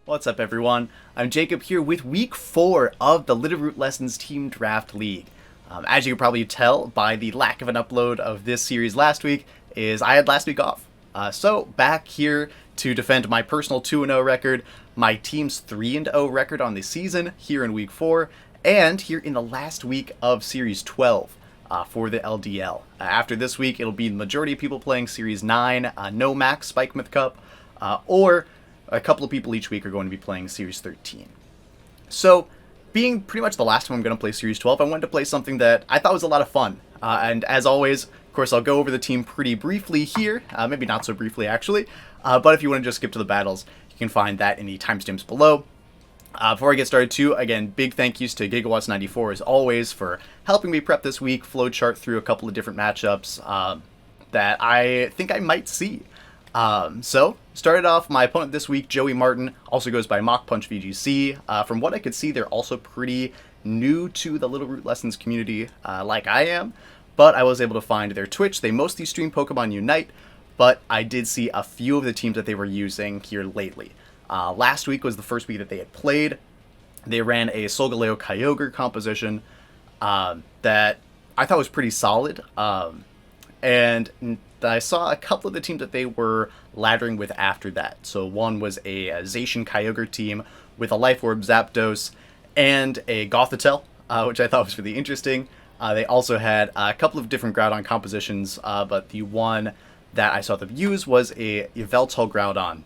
What's up, everyone? I'm Jacob here with week 4 of the Littleroot Lessons Team Draft League. As you can probably tell by the lack of an upload of this series last week, I had last week off. So back here to defend my personal 2-0 record, my team's 3-0 record on the season here in week 4, and here in the last week of Series 12 for the LDL. After this week, it'll be the majority of people playing Series 9, no max Spike Myth Cup, or a couple of people each week are going to be playing Series 13. So, being pretty much the last time I'm going to play Series 12, I wanted to play something that I thought was a lot of fun. And as always, of course, I'll go over the team pretty briefly here. Maybe not so briefly, actually. But if you want to just skip to the battles, you can find that in the timestamps below. Before I get started, too, again, big thank yous to Gigawatts94 as always for helping me prep this week, flowchart through a couple of different matchups that I think I might see. So, started off, my opponent this week, JoeyMartin, also goes by MachPunchVGC. From what I could see, they're also pretty new to the Littleroot Lessons community, like I am, but I was able to find their Twitch. They mostly stream Pokemon Unite, but I did see a few of the teams that they were using here lately. Last week was the first week that they had played. They ran a Solgaleo Kyogre composition that I thought was pretty solid, and I saw a couple of the teams that they were laddering with after that. So one was a Zacian Kyogre team with a Life Orb, Zapdos, and a Gothitelle, which I thought was really interesting. They also had a couple of different Groudon compositions, but the one that I saw them use was a Yveltal Groudon,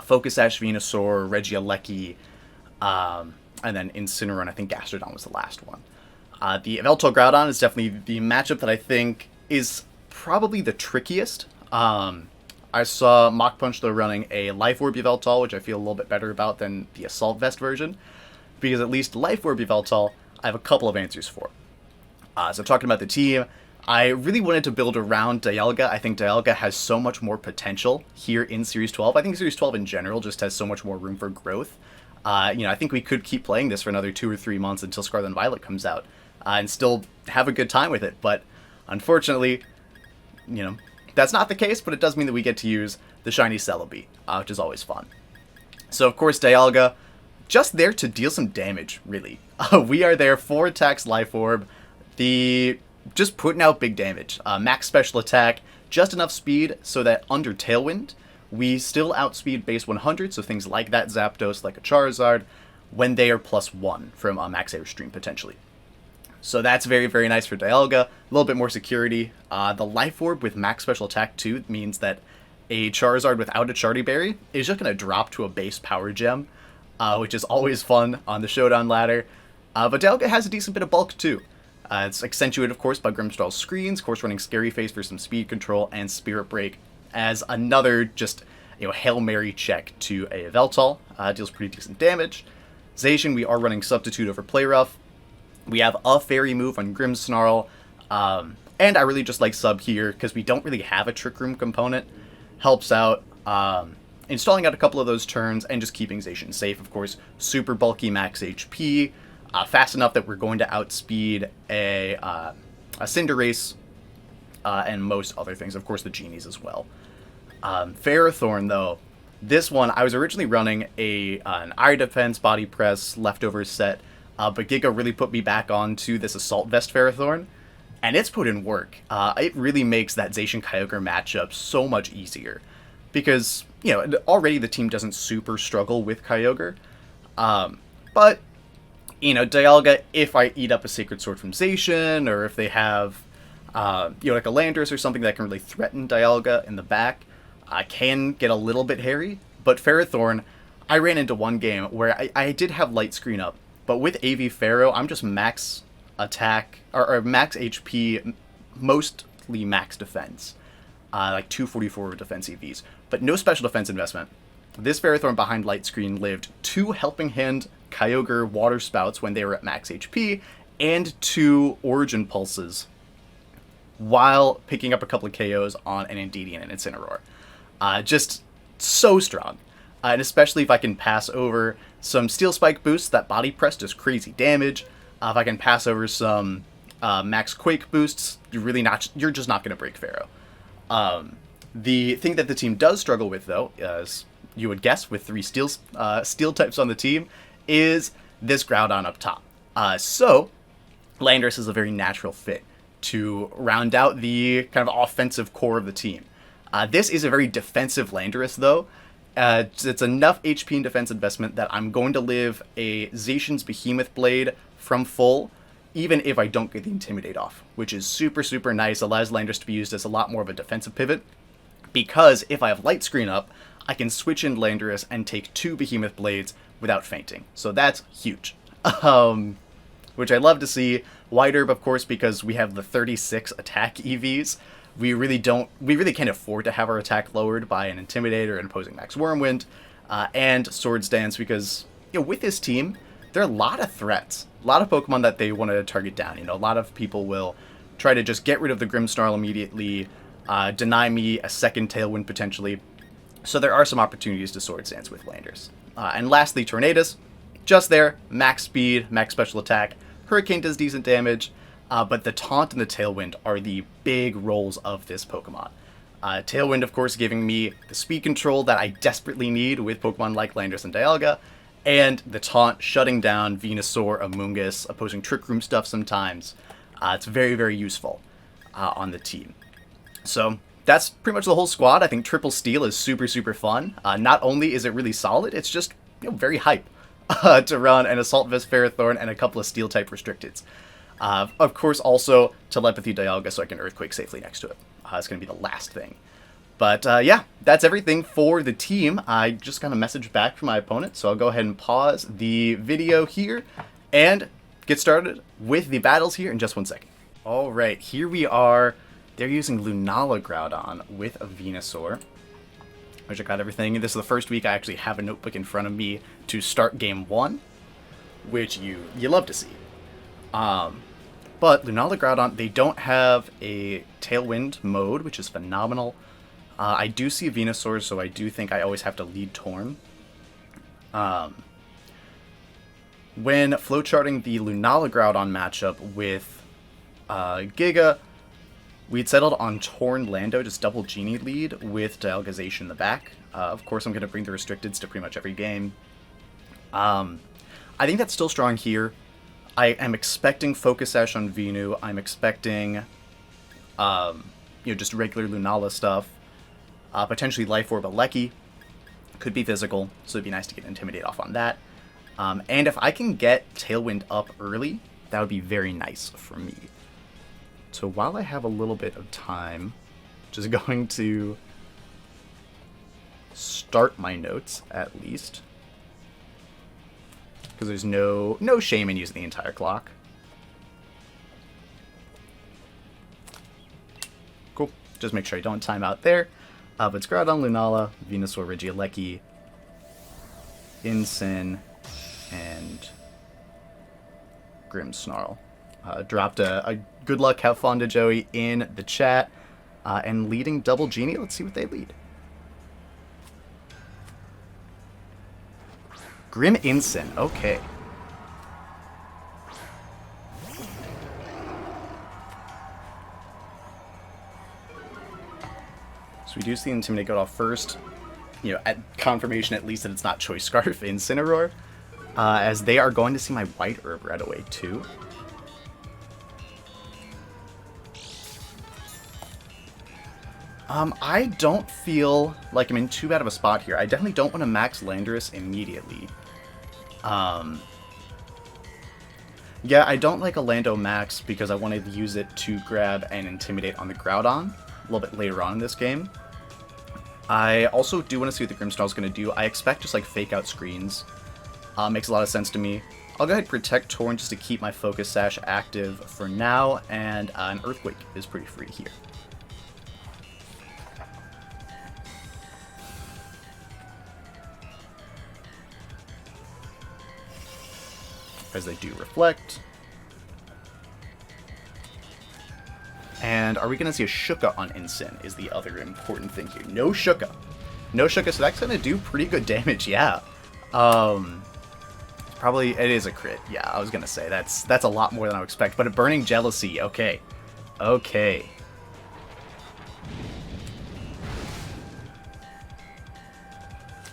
Focus Sash Venusaur, Regieleki, and then Incineroar, I think Gastrodon was the last one. The Yveltal Groudon is definitely the matchup that I think is probably the trickiest. I saw Mach Punch though running a Life Orb Yveltal, which I feel a little bit better about than the Assault Vest version, because at least Life Orb Yveltal I have a couple of answers for. So talking about the team, I really wanted to build around Dialga. I think Dialga has so much more potential here in Series 12. I think Series 12 in general just has so much more room for growth. I think we could keep playing this for another 2 or 3 months until Scarlet and Violet comes out, and still have a good time with it, but unfortunately, that's not the case, but it does mean that we get to use the shiny Celebi, which is always fun. So, of course, Dialga, just there to deal some damage, really. We are there, 4 attacks, Life Orb, just putting out big damage. Max special attack, just enough speed so that under Tailwind, we still outspeed base 100, so things like that Zapdos, like a Charizard, when they are +1 from Max Airstream, potentially. So that's very, very nice for Dialga. A little bit more security. The Life Orb with max special attack too means that a Charizard without a Charty Berry is just going to drop to a base power gem, which is always fun on the Showdown ladder. But Dialga has a decent bit of bulk too. It's accentuated, of course, by Grimmstall's screens, of course running Scary Face for some speed control, and Spirit Break as another just Hail Mary check to a Yveltal. Deals pretty decent damage. Zacian, we are running Substitute over Play Rough. We have a Fairy move on Grimmsnarl, and I really just like Sub here because we don't really have a Trick Room component. Helps out installing out a couple of those turns and just keeping Zacian safe, of course. Super bulky max HP, fast enough that we're going to outspeed a Cinderace and most other things, of course the Genies as well. Ferrothorn, though, this one, I was originally running an Eye Defense Body Press leftover set, but Giga really put me back onto this Assault Vest Ferrothorn, and it's put in work. It really makes that Zacian Kyogre matchup so much easier, because, already the team doesn't super struggle with Kyogre, but, Dialga, if I eat up a Sacred Sword from Zacian, or if they have, like a Landorus or something that can really threaten Dialga in the back, I can get a little bit hairy, but Ferrothorn, I ran into one game where I did have Light Screen up, but with AV Pharaoh, I'm just max attack, or max HP, mostly max defense. Like 244 defense EVs, but no special defense investment. This Ferrothorn behind Light Screen lived 2 Helping Hand Kyogre Water Spouts when they were at max HP, and 2 Origin Pulses, while picking up a couple of KOs on an Indeedee and an Incineroar. Just so strong. And especially if I can pass over some Steel Spike boosts, that Body Press does crazy damage. If I can pass over some Max Quake boosts, you're just not going to break Pharaoh. The thing that the team does struggle with, though, is you would guess, with 3 steel types on the team, is this Groudon up top. So Landorus is a very natural fit to round out the kind of offensive core of the team. This is a very defensive Landorus, though. It's enough HP and defense investment that I'm going to live a Zacian's Behemoth Blade from full, even if I don't get the Intimidate off, which is super, super nice. Allows Landorus to be used as a lot more of a defensive pivot, because if I have Light Screen up, I can switch in Landorus and take 2 Behemoth Blades without fainting. So that's huge. Which I love to see. White Herb, of course, because we have the 36 attack EVs. We really can't afford to have our attack lowered by an Intimidator and opposing Max Wormwind. And Swords Dance, because with this team, there are a lot of threats. A lot of Pokemon that they want to target down. A lot of people will try to just get rid of the Grimmsnarl immediately, deny me a second Tailwind potentially. So there are some opportunities to Swords Dance with Landorus. And lastly, Tornadus. Just there, max speed, max special attack. Hurricane does decent damage, but the Taunt and the Tailwind are the big roles of this Pokemon. Tailwind, of course, giving me the speed control that I desperately need with Pokemon like Landorus and Dialga, and the Taunt shutting down Venusaur, Amoonguss, opposing Trick Room stuff sometimes. It's very, very useful on the team. So that's pretty much the whole squad. I think Triple Steel is super, super fun. Not only is it really solid, it's just very hype. To run an Assault Vest Ferrothorn and a couple of Steel-type Restricteds. Of course, also Telepathy Dialga so I can Earthquake safely next to it. It's going to be the last thing. But yeah, that's everything for the team. I just got a message back from my opponent, so I'll go ahead and pause the video here and get started with the battles here in just 1 second. Alright, here we are. They're using Lunala Groudon with a Venusaur. Which I got everything. This is the first week I actually have a notebook in front of me to start game 1, which you love to see. But Lunala Groudon, they don't have a Tailwind mode, which is phenomenal. I do see a Venusaur, so I do think I always have to lead Torn. When flowcharting the Lunala Groudon matchup with Giga, we'd settled on Torn Lando, just double Genie lead with Dialgazation in the back. Of course, I'm going to bring the Restricteds to pretty much every game. I think that's still strong here. I am expecting Focus Sash on Venu. I'm expecting, just regular Lunala stuff. Potentially Life Orb Alecki. Could be physical, so it'd be nice to get Intimidate off on that. And if I can get Tailwind up early, that would be very nice for me. So while I have a little bit of time, just going to start my notes at least, because there's no shame in using the entire clock. Cool. Just make sure I don't time out there. But it's Groudon, Lunala, Venusaur, Regieleki, Incin, and Grimmsnarl. Dropped a good luck, have fun to Joey in the chat. And leading Double Genie, let's see what they lead. Grim Incin, okay. So we do see Intimidate go off first. At confirmation at least that it's not Choice Scarf Incineroar. As they are going to see my White Herb right away too. I don't feel like I'm in too bad of a spot here. I definitely don't want to max Landorus immediately. Yeah, I don't like a Lando max because I want to use it to grab and Intimidate on the Groudon a little bit later on in this game. I also do want to see what the Grimmsnarl is going to do. I expect just like fake out screens. Makes a lot of sense to me. I'll go ahead and Protect Torn just to keep my Focus Sash active for now, and an Earthquake is pretty free here. As they do reflect. And are we going to see a Shuka on Incin is the other important thing here. No Shuka. No Shuka, so that's going to do pretty good damage, yeah. Probably, it is a crit. Yeah, I was going to say, that's a lot more than I would expect. But a Burning Jealousy, okay. Okay.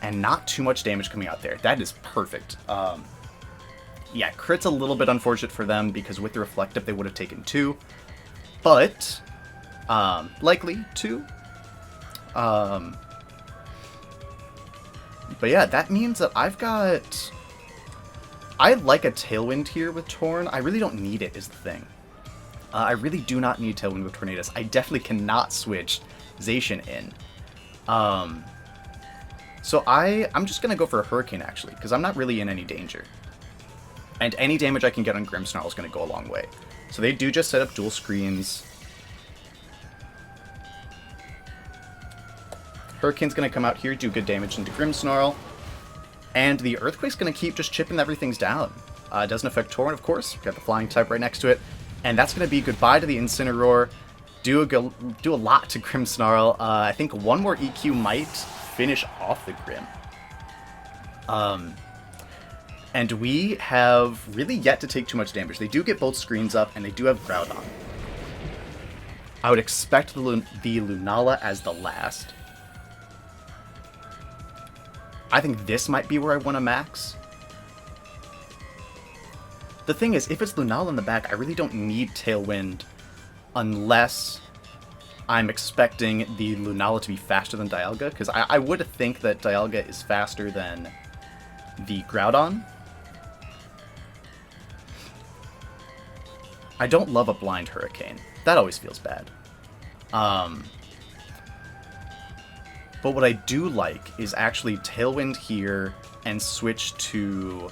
and not too much damage coming out there. That is perfect. Yeah, crit's a little bit unfortunate for them because with the reflective they would have taken 2, but likely 2. But yeah, that means that I like a Tailwind here with Torn. I really don't need it is the thing. I really do not need Tailwind with Tornadus. I definitely cannot switch Zacian in. So I'm just going to go for a Hurricane, actually, because I'm not really in any danger. And any damage I can get on Grimmsnarl is going to go a long way. So they do just set up dual screens. Hurricane's going to come out here, do good damage into Grimmsnarl. And the Earthquake's going to keep just chipping everything's down. Doesn't affect Torrent, of course. Got the Flying type right next to it. And that's going to be goodbye to the Incineroar. Do a lot to Grimmsnarl. I think one more EQ might finish off the Grim. And we have really yet to take too much damage. They do get both screens up, and they do have Groudon. I would expect the Lunala as the last. I think this might be where I want to max. The thing is, if it's Lunala in the back, I really don't need Tailwind unless I'm expecting the Lunala to be faster than Dialga, because I would think that Dialga is faster than the Groudon. I don't love a blind Hurricane. That always feels bad. But what I do like is actually Tailwind here and switch to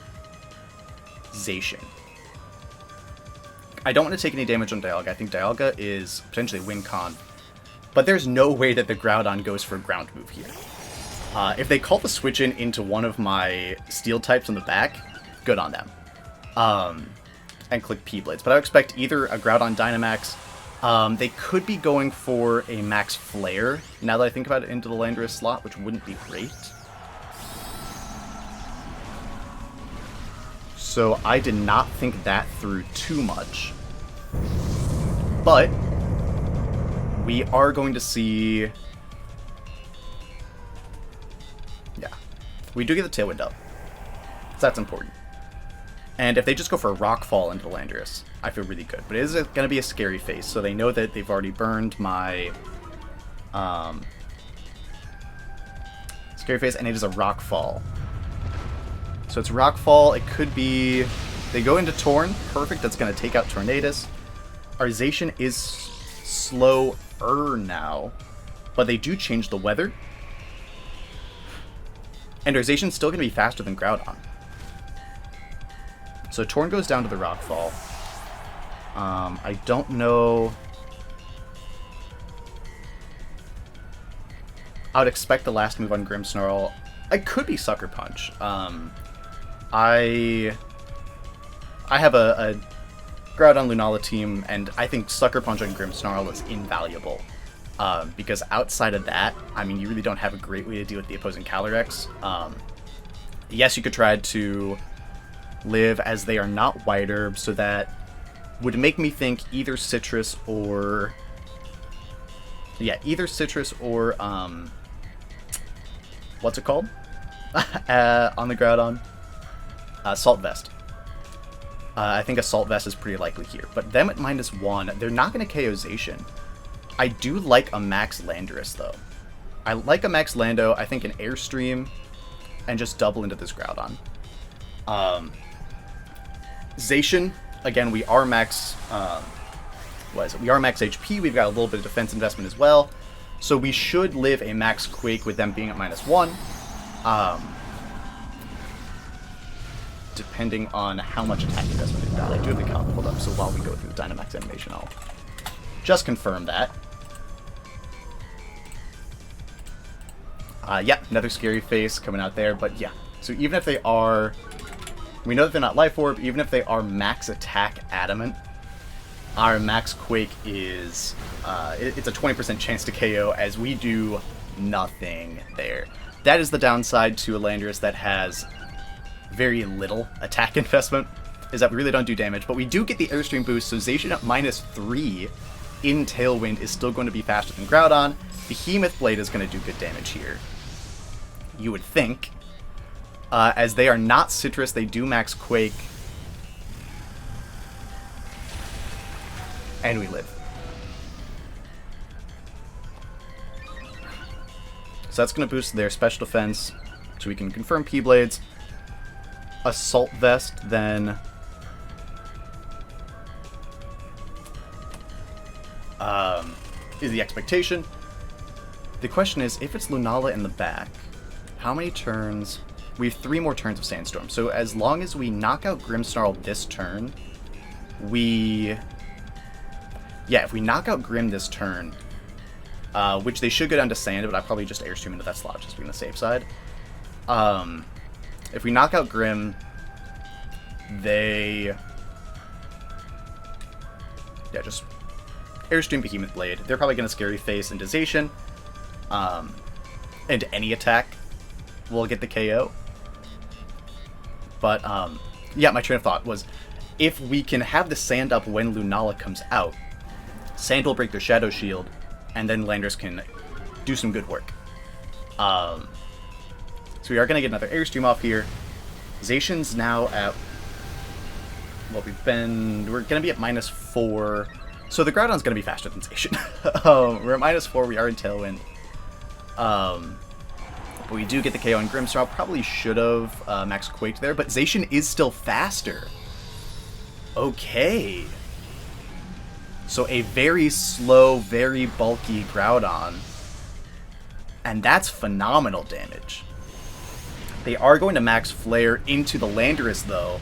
Zacian. I don't want to take any damage on Dialga. I think Dialga is potentially win con. But there's no way that the Groudon goes for a ground move here. If they call the switch in into one of my steel types on the back, good on them. And click P-Blades. But I would expect either a Groudon Dynamax. They could be going for a Max Flare, now that I think about it, into the Landorus slot, which wouldn't be great. So I did not think that through too much. But we are going to see... Yeah. We do get the Tailwind up. So that's important. And if they just go for a Rockfall into the Landorus, I feel really good. But it is going to be a scary face, so they know that they've already burned my scary face, and it is a Rockfall. So it's Rockfall. It could be... They go into Torn. Perfect. That's going to take out Tornadus. Our Zacian is slower now, but they do change the weather. And our Zacian's still going to be faster than Groudon. So Torn goes down to the Rockfall. I don't know... I would expect the last move on Grimmsnarl. I could be Sucker Punch. I have a Groudon Lunala team, and I think Sucker Punch on Grimmsnarl is invaluable. Because outside of that, I mean, you really don't have a great way to deal with the opposing Calyrex. Yes, you could try to live as they are not White Herb, so that would make me think either Citrus or... Yeah, either Citrus or, what's it called? On the Groudon? Assault Vest. I think Assault Vest is pretty likely here. But them at -1, they're not going to KO Zacian. I do like a Max Landorus, though. I like a Max Lando. I think an Airstream and just double into this Groudon. Zacian, again, we are max... what is it? We are max HP. We've got a little bit of defense investment as well. So we should live a max Quake with them being at -1. Depending on how much attack investment they've got. I do have the calc pulled up, so while we go through the Dynamax animation, I'll just confirm that. Yeah, another scary face coming out there, but yeah. So even if they are... We know that they're not Life Orb, even if they are max attack Adamant, our max Quake is... it's a 20% chance to KO, as we do nothing there. That is the downside to a Landorus that has very little attack investment, is that we really don't do damage, but we do get the Airstream boost, so Zacian at -3 in Tailwind is still going to be faster than Groudon. Behemoth Blade is going to do good damage here. you would think. As they are not Citrus, they do max Quake. And we live. So that's going to boost their special defense, so we can confirm P-Blades. Assault Vest, then... is the expectation. The question is, if it's Lunala in the back, how many turns... We have 3 more turns of Sandstorm, so as long as we knock out Grimmsnarl this turn, we... Yeah, if we knock out Grim this turn, which they should go down to Sand, but I probably just Airstream into that slot just to be on the safe side. If we knock out Grim, they... Yeah, just Airstream Behemoth Blade. They're probably going to Scary Face into Zacian. And any attack will get the KO. But, yeah, my train of thought was, if we can have the Sand up when Lunala comes out, Sand will break their Shadow Shield, and then Landorus can do some good work. So we are going to get another Airstream off here. Zacian's now at... Well, we're going to be at -4. So the Groudon's going to be faster than Zacian. We're at -4, we are in Tailwind. But we do get the KO on Grimmsnarl. Probably should have Max Quaked there, but Zacian is still faster. Okay. So a very slow, very bulky Groudon. And that's phenomenal damage. They are going to Max Flare into the Landorus, though.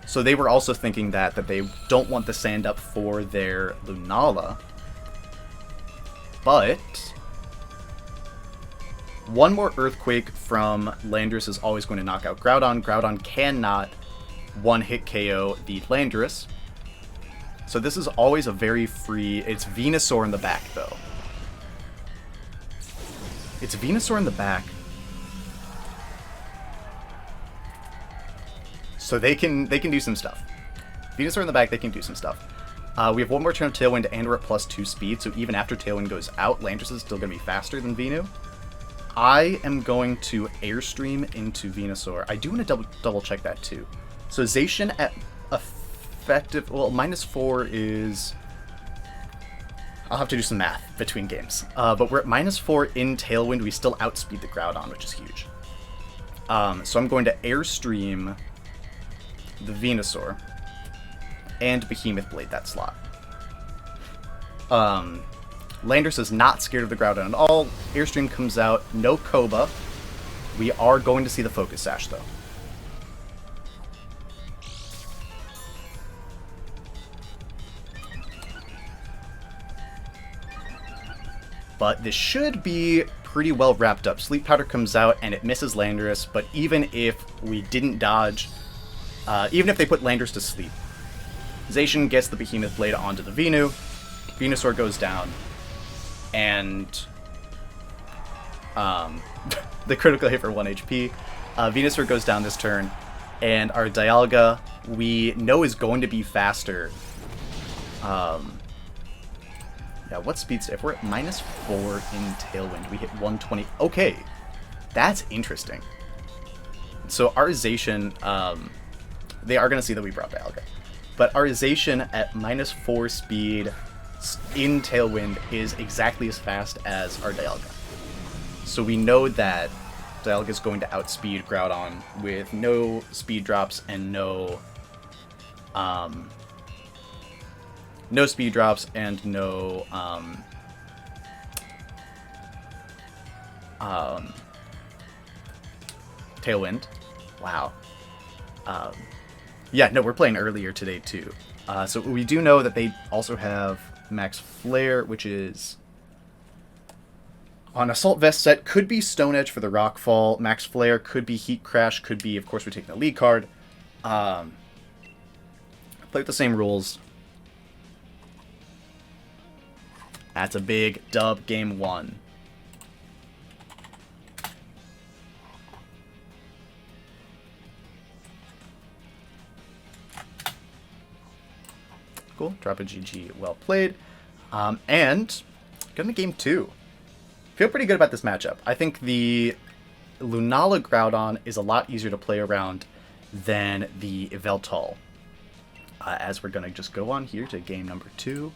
So they were also thinking that they don't want the Sand up for their Lunala. But one more Earthquake from Landorus is always going to knock out Groudon. Groudon cannot one-hit KO the Landorus. So this is always a very free... It's Venusaur in the back, though. It's Venusaur in the back. So they can do some stuff. Venusaur in the back, they can do some stuff. We have one more turn of Tailwind, and we're at +2 speed, so even after Tailwind goes out, Landorus is still going to be faster than Venu. I am going to Airstream into Venusaur. I do want to double check that, too. So Zacian at effective... Well, -4 is... I'll have to do some math between games. But we're at -4 in Tailwind. We still outspeed the Groudon, which is huge. So I'm going to Airstream the Venusaur and Behemoth Blade that slot. Landorus is not scared of the Groudon at all. Airstream comes out, no Koba. We are going to see the Focus Sash, though. But this should be pretty well wrapped up. Sleep Powder comes out and it misses Landorus, but even if we didn't dodge, even if they put Landorus to sleep, Zacian gets the Behemoth Blade onto the Venu, Venusaur goes down, and the critical hit for 1 HP. Venusaur goes down this turn, and our Dialga, we know is going to be faster. Yeah, what speed? If we're at -4 in Tailwind, we hit 120. Okay, that's interesting. So our Zacian, they are going to see that we brought Dialga. But our Zacian at -4 speed in Tailwind is exactly as fast as our Dialga. So we know that Dialga is going to outspeed Groudon with no speed drops and no speed drops and no Tailwind. Wow. Yeah, no, we're playing earlier today too. So we do know that they also have Max Flare, which is on Assault Vest set, could be Stone Edge for the Rockfall. Max Flare could be Heat Crash, could be, of course, we're taking the lead card. Play with the same rules. That's a big dub, game 1. Cool, drop a GG, well played. And going to game 2. feel pretty good about this matchup. I think the Lunala Groudon is a lot easier to play around than the Yveltal. As we're going to just go on here to game number 2.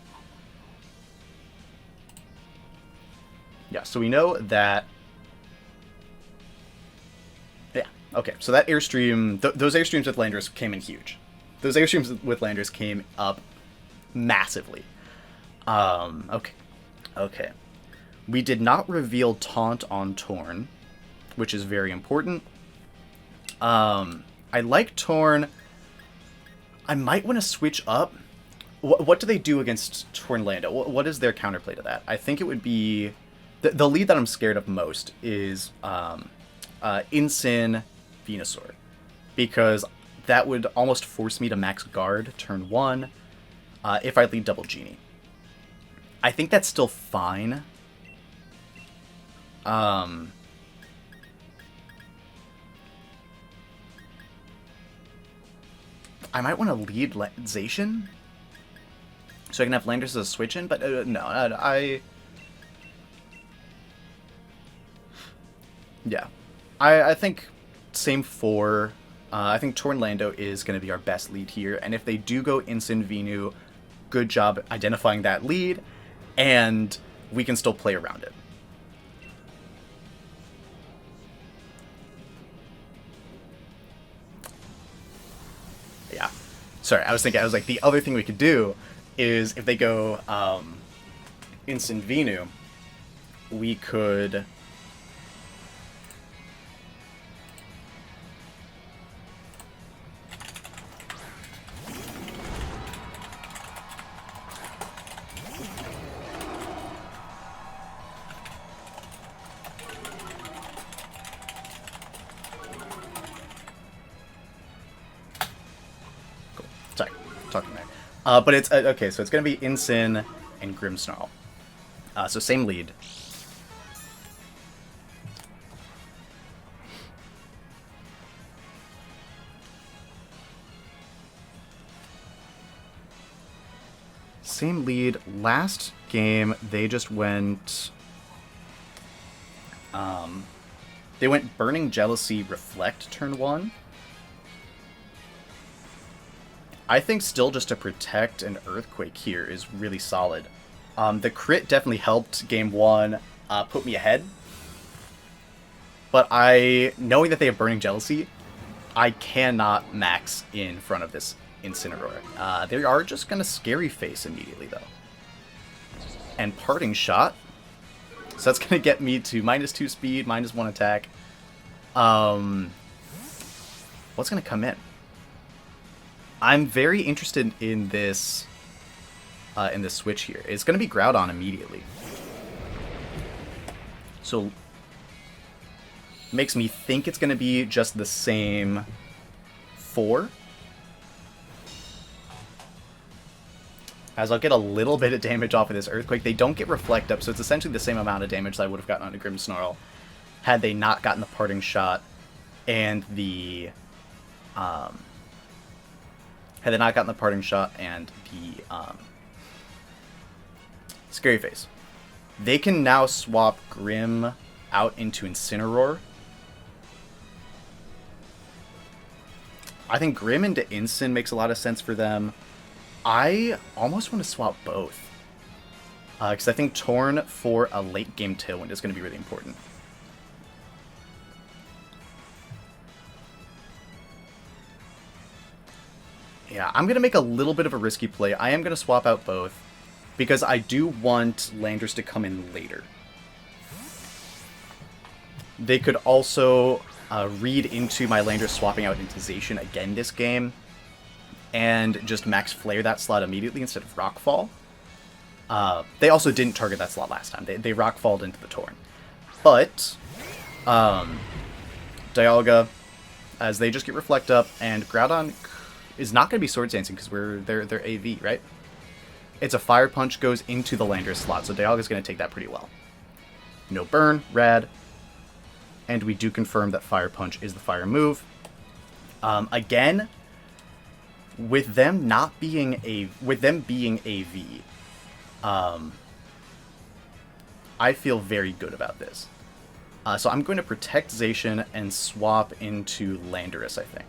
Yeah, so we know that... Yeah, okay, so that Airstream... those Airstreams with Landorus came in huge. Those Airstreams with Landorus came up massively. Okay. We did not reveal Taunt on Torn, which is very important. I like Torn. I might want to switch up. What do they do against Tornlando? What is their counterplay to that? I think it would be... The lead that I'm scared of most is Incin Venusaur. Because that would almost force me to max guard turn 1 if I lead Double Genie. I think that's still fine. I might want to lead Zacian, so I can have Landorus as a switch-in, but no, yeah. I think same 4. I think Tornlando is going to be our best lead here, and if they do go Incin Venu, good job identifying that lead, and we can still play around it. Yeah. Sorry, I was like, the other thing we could do is if they go Incin Venu, we could... Talking there. But it's okay, so it's going to be Incin and Grimmsnarl. So same lead. Same lead. Last game, they just went... they went Burning Jealousy Reflect turn 1. I think still just to protect an Earthquake here is really solid. The crit definitely helped game 1 put me ahead. But knowing that they have Burning Jealousy, I cannot max in front of this Incineroar. They are just going to Scary Face immediately, though. And Parting Shot. So that's going to get me to -2 speed, -1 attack. What's going to come in? I'm very interested in this switch here. It's going to be Groudon immediately. So makes me think it's going to be just the same 4. As I'll get a little bit of damage off of this Earthquake. They don't get Reflect Up, so it's essentially the same amount of damage that I would have gotten on a Grimmsnarl had they not gotten the Parting Shot and the... had they not gotten the Parting Shot and the Scary Face. They can now swap Grim out into Incineroar. I think Grim into Incin makes a lot of sense for them. I almost want to swap both. Because I think Torn for a late game Tailwind is going to be really important. Yeah, I'm going to make a little bit of a risky play. I am going to swap out both, because I do want Landorus to come in later. They could also read into my Landorus swapping out into Zacian again this game, and just max flare that slot immediately instead of Rockfall. They also didn't target that slot last time. They Rockfalled into the Torn. But, Dialga, as they just get Reflect Up, and Groudon is not going to be Swords Dancing because they're AV, right? It's a Fire Punch goes into the Landorus slot, so Dialga's going to take that pretty well. No burn, rad, and we do confirm that Fire Punch is the fire move. Again, with them being AV, I feel very good about this. So I'm going to protect Zacian and swap into Landorus, I think.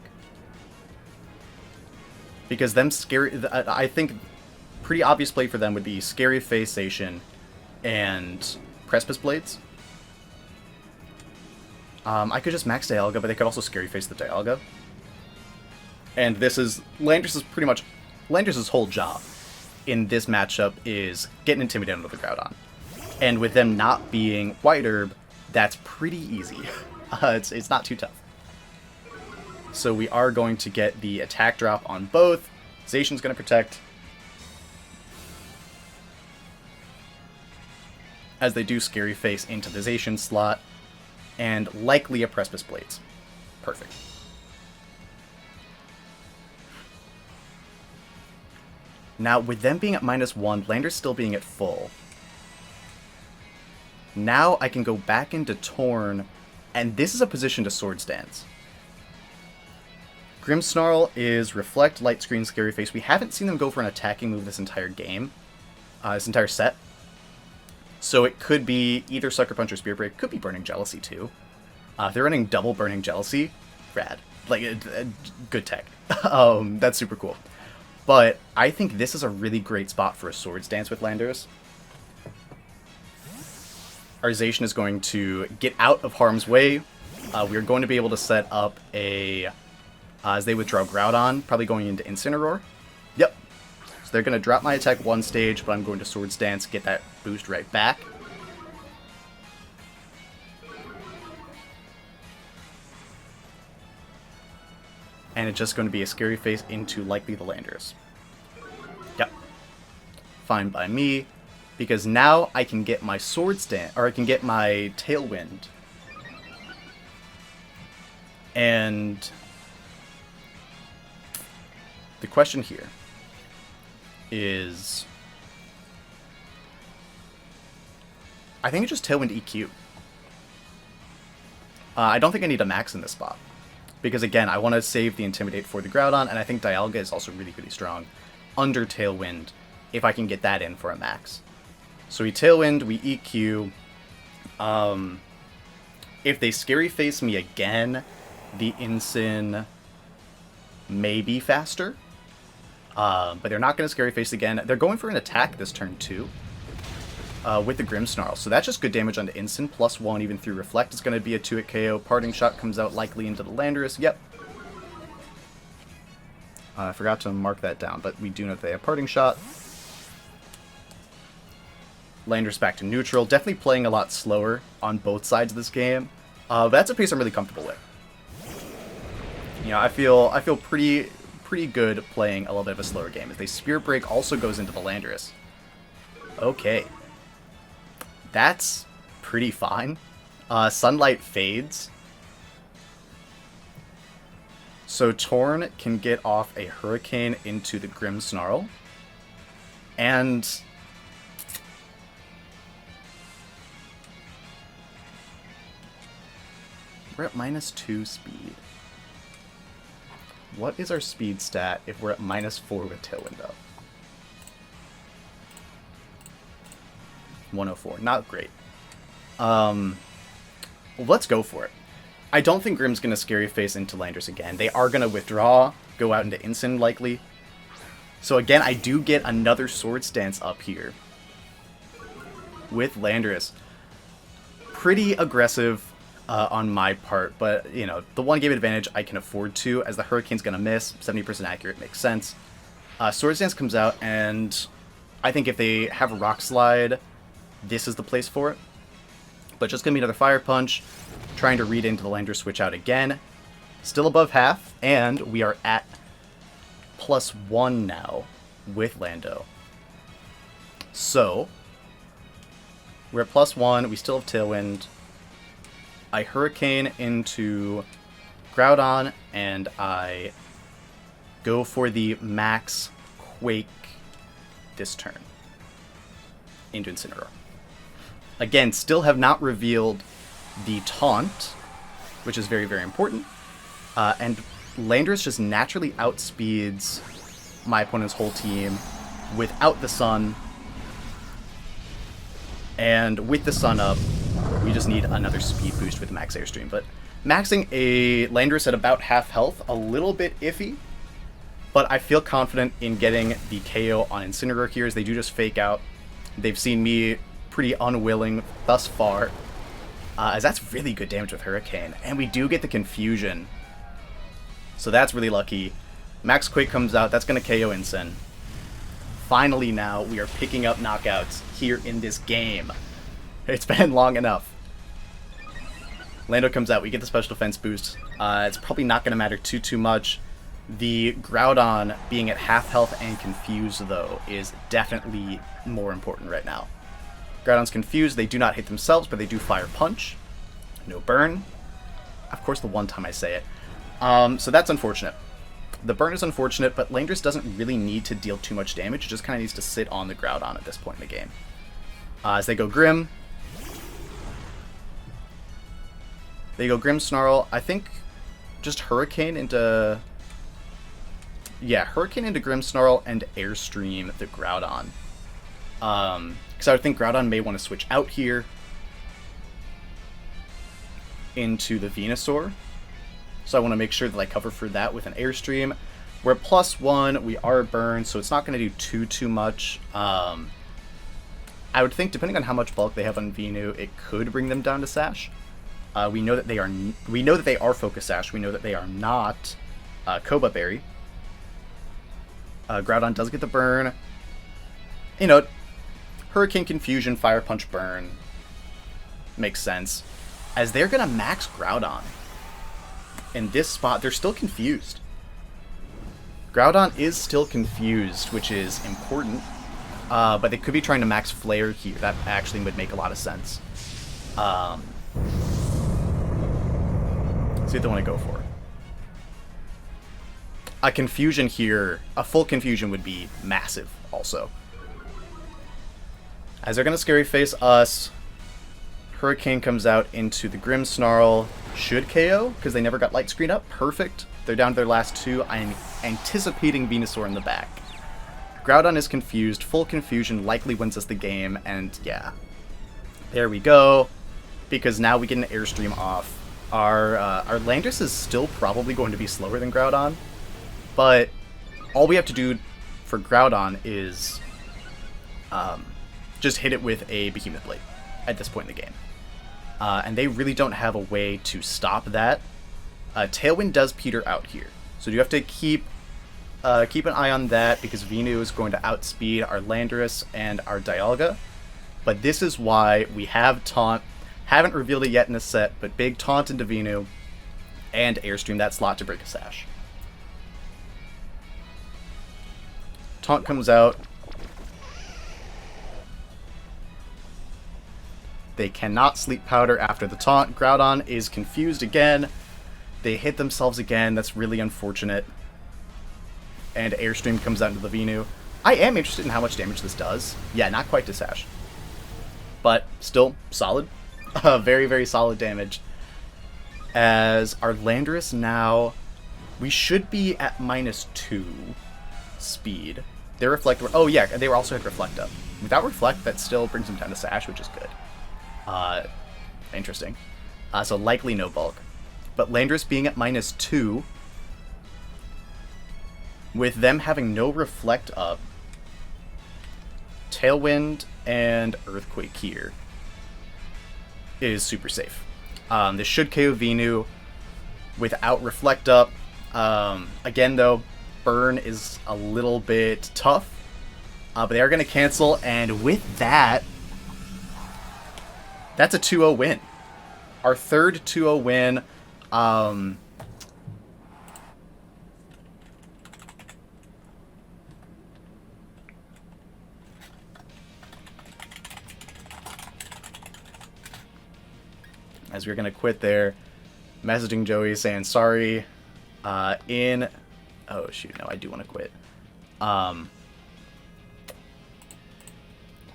Because them scary... I think pretty obvious play for them would be Scary Face Zacian and Precipice Blades. I could just max Dialga, but they could also Scary Face the Dialga. And this is... Landorus' whole job in this matchup is getting intimidated with the Groudon. And with them not being White Herb, that's pretty easy. It's not too tough. So we are going to get the attack drop on both. Zacian's going to protect. As they do Scary Face into the Zacian slot. And likely a Precipice Blades. Perfect. Now, with them being at -1, Landorus still being at full. Now I can go back into Torn, and this is a position to Swords Dance. Grimmsnarl is Reflect, Light Screen, Scary Face. We haven't seen them go for an attacking move this entire game, this entire set. So it could be either Sucker Punch or Spear Break. Could be Burning Jealousy too. If they're running double Burning Jealousy, rad. Like, good tech. That's super cool. But I think this is a really great spot for a Swords Dance with Landorus. Our Zacian is going to get out of harm's way. We're going to be able to set up a... as they withdraw Groudon, probably going into Incineroar. Yep. So they're going to drop my attack one stage, but I'm going to Swords Dance, get that boost right back. And it's just going to be a Scary Face into likely the Landorus. Yep. Fine by me. Because now I can get my Swords Dance, or I can get my Tailwind. And the question here is... I think it's just Tailwind EQ. I don't think I need a max in this spot. Because again, I want to save the Intimidate for the Groudon, and I think Dialga is also really, really strong under Tailwind if I can get that in for a max. So we Tailwind, we EQ. If they Scary Face me again, the Incin may be faster. But they're not going to Scary Face again. They're going for an attack this turn too. With the Grimmsnarl. So that's just good damage onto Incin. +1 even through Reflect is going to be a 2-hit KO. Parting Shot comes out likely into the Landorus. Yep. I forgot to mark that down, but we do know that they have Parting Shot. Landorus back to neutral. Definitely playing a lot slower on both sides of this game. That's a pace I'm really comfortable with. You know, I feel pretty good playing a little bit of a slower game. As they Spear Break also goes into the Landorus. Okay. That's pretty fine. Sunlight fades. So Torn can get off a Hurricane into the Grimmsnarl. And... we're at -2 speed. What is our speed stat if we're at -4 with Tailwind up? 104. Not great. Well, let's go for it. I don't think Grimm's going to Scary Face into Landorus again. They are going to withdraw, go out into Incin likely. So again, I do get another Swords Dance up here with Landorus. Pretty aggressive on my part, but, you know, the one game advantage I can afford to, as the Hurricane's going to miss. 70% accurate makes sense. Swords Dance comes out, and I think if they have a Rock Slide, this is the place for it. But just going to be another Fire Punch, trying to read into the Landorus switch out again. Still above half, and we are at +1 now with Lando. So, we're at +1, we still have Tailwind. I Hurricane into Groudon, and I go for the max Quake this turn into Incineroar. Again, still have not revealed the Taunt, which is very, very important. And Landorus just naturally outspeeds my opponent's whole team without the Sun. And with the sun up, we just need another speed boost with max airstream. But maxing a Landorus at about half health, a little bit iffy. But I feel confident in getting the KO on Incineroar here, as they do just fake out. They've seen me pretty unwilling thus far, as that's really good damage with Hurricane. And we do get the Confusion, so that's really lucky. Max Quake comes out, that's going to KO Incin. Finally now, we are picking up knockouts here in this game. It's been long enough. Lando comes out, we get the special defense boost. It's probably not going to matter too much. The Groudon being at half health and confused, though, is definitely more important right now. Groudon's confused, they do not hit themselves, but they do Fire Punch. No burn. Of course, the one time I say it. So that's unfortunate. The burn is unfortunate, but Landorus doesn't really need to deal too much damage. It just kind of needs to sit on the Groudon at this point in the game. As they go Grim. They go Grim Snarl. I think just Hurricane into... Yeah, Hurricane into Grim Snarl and Airstream the Groudon. Because I would think Groudon may want to switch out here into the Venusaur. So I want to make sure that I cover for that with an Airstream. We're at +1, we are burned, so it's not going to do too much. I would think, depending on how much bulk they have on Venu, it could bring them down to Sash. We know that they are Focus Sash. We know that they are not Koba Berry. Groudon does get the burn. You know, Hurricane, Confusion, Fire Punch, Burn. Makes sense. As they're going to max Groudon. In this spot, they're still confused. Groudon is still confused, which is important. But they could be trying to max Flare here. That actually would make a lot of sense. See what they want to go for. A Confusion here, a full Confusion would be massive also. As they're going to Scary Face us, Hurricane comes out into the Grim Snarl. Should KO, because they never got Light Screen up. Perfect. They're down to their last two. I'm anticipating Venusaur in the back. Groudon is confused. Full Confusion likely wins us the game, and yeah. There we go. Because now we get an Airstream off. Our Landorus is still probably going to be slower than Groudon, but all we have to do for Groudon is just hit it with a Behemoth Blade at this point in the game. And they really don't have a way to stop that. Tailwind does peter out here, so you have to keep an eye on that, because Venu is going to outspeed our Landorus and our Dialga. But this is why we have Taunt. Haven't revealed it yet in this set, but big Taunt into Venu and Airstream that slot to break a Sash. Taunt comes out. They cannot Sleep Powder after the Taunt. Groudon is confused again. They hit themselves again. That's really unfortunate. And Airstream comes out into the Venu. I am interested in how much damage this does. Yeah, not quite to Sash, but still solid. Very, very solid damage. As our Landorus now, we should be at -2 speed. Their Reflect, oh yeah, they were also had Reflect up. Without Reflect, that still brings them down to Sash, which is good. Interesting. So likely no bulk. But Landorus being at -2, with them having no Reflect up, Tailwind and Earthquake here is super safe. This should KO Venu without Reflect up. Again though, Burn is a little bit tough, but they are going to cancel, and with that, that's a 2-0 win. Our third 2-0 win. As we're going to quit there, messaging Joey saying sorry. Oh shoot, no, I do want to quit.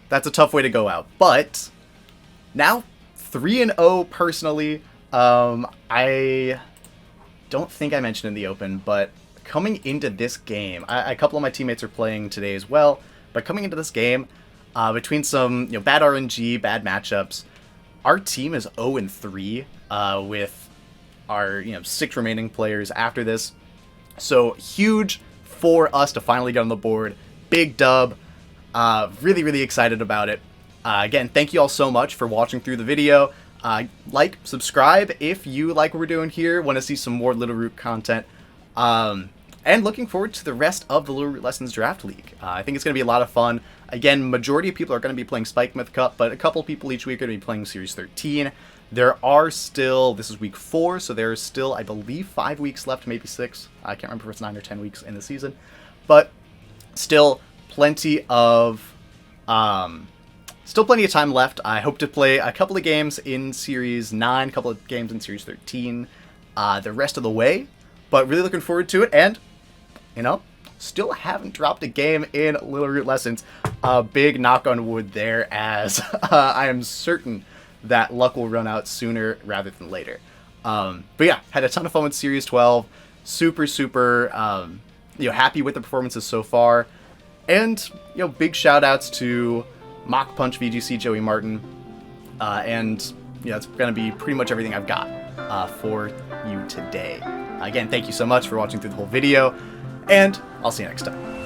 That's a tough way to go out, but now 3-0 personally. I don't think I mentioned in the open, but coming into this game, a couple of my teammates are playing today as well, but coming into this game, between some bad RNG, bad matchups. Our team is 0-3 with our 6 remaining players after this. So huge for us to finally get on the board. Big dub. Really, really excited about it. Again, thank you all so much for watching through the video. Like, subscribe if you like what we're doing here, want to see some more Littleroot content. And looking forward to the rest of the Littleroot Lessons Draft League. I think it's going to be a lot of fun. Again, majority of people are going to be playing Spike Myth Cup, but a couple people each week are going to be playing Series 13. There are still, this is week 4, so there is still, I believe, 5 weeks left, maybe 6. I can't remember if it's 9 or 10 weeks in the season. But still plenty of time left. I hope to play a couple of games in Series 9, a couple of games in Series 13 the rest of the way. But really looking forward to it, and still haven't dropped a game in Littleroot Lessons. Big knock on wood there, as I am certain that luck will run out sooner rather than later. But yeah, had a ton of fun with Series 12. Super happy with the performances so far. And big shout outs to MachPunchVGC, JoeyMartin. And that's going to be pretty much everything I've got for you today. Again, thank you so much for watching through the whole video, and I'll see you next time.